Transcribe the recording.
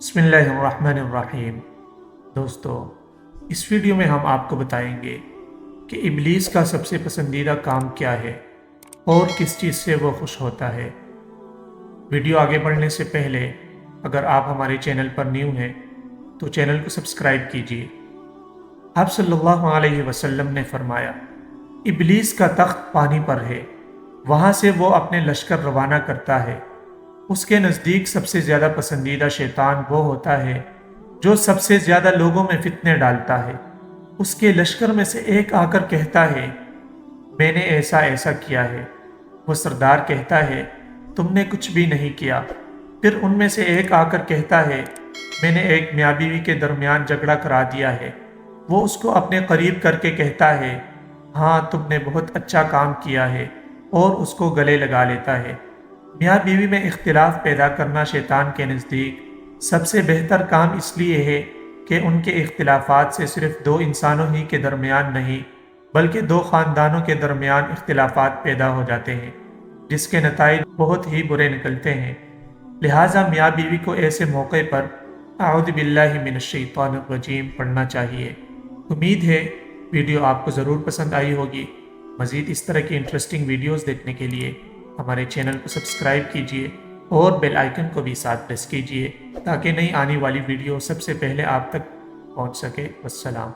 बिस्मिल्लाहिर्रहमानिर्रहीम। दोस्तों, इस वीडियो में हम आपको बताएंगे कि इब्लीस का सबसे पसंदीदा काम क्या है और किस चीज़ से वो खुश होता है। वीडियो आगे बढ़ने से पहले अगर आप हमारे चैनल पर न्यू हैं तो चैनल को सब्सक्राइब कीजिए। आप सल्लल्लाहु अलैहि वसल्लम ने फरमाया, इब्लीस का तख्त पानी पर है, वहाँ से वो अपने लश्कर रवाना करता है। उसके नज़दीक सबसे ज़्यादा पसंदीदा शैतान वो होता है जो सबसे ज़्यादा लोगों में फितने डालता है। उसके लश्कर में से एक आकर कहता है, मैंने ऐसा ऐसा किया है। वो सरदार कहता है, तुमने कुछ भी नहीं किया। फिर उनमें से एक आकर कहता है, मैंने एक मियाँ बीवी के दरमियान झगड़ा करा दिया है। वो उसको अपने करीब करके कहता है, हाँ तुमने बहुत अच्छा काम किया है, और उसको गले लगा लेता है। मियाँ बीवी में इख्तिलाफ पैदा करना शैतान के नज़दीक सबसे बेहतर काम इसलिए है कि उनके इख्तिलाफात से सिर्फ दो इंसानों ही के दरमियान नहीं बल्कि दो ख़ानदानों के दरमियान इख्तिलाफात पैदा हो जाते हैं, जिसके नताइज बहुत ही बुरे निकलते हैं। लिहाजा मियाँ बीवी को ऐसे मौके पर अऊज़ु बिल्लाहि मिनश्शैतानिर रजीम पढ़ना चाहिए। उम्मीद है वीडियो आपको ज़रूर पसंद आई होगी। मज़ीद इस तरह की इंटरेस्टिंग वीडियोज़ देखने के लिए हमारे चैनल को सब्सक्राइब कीजिए और बेल आइकन को भी साथ प्रेस कीजिए ताकि नई आने वाली वीडियो सबसे पहले आप तक पहुंच सके। वस्सलाम।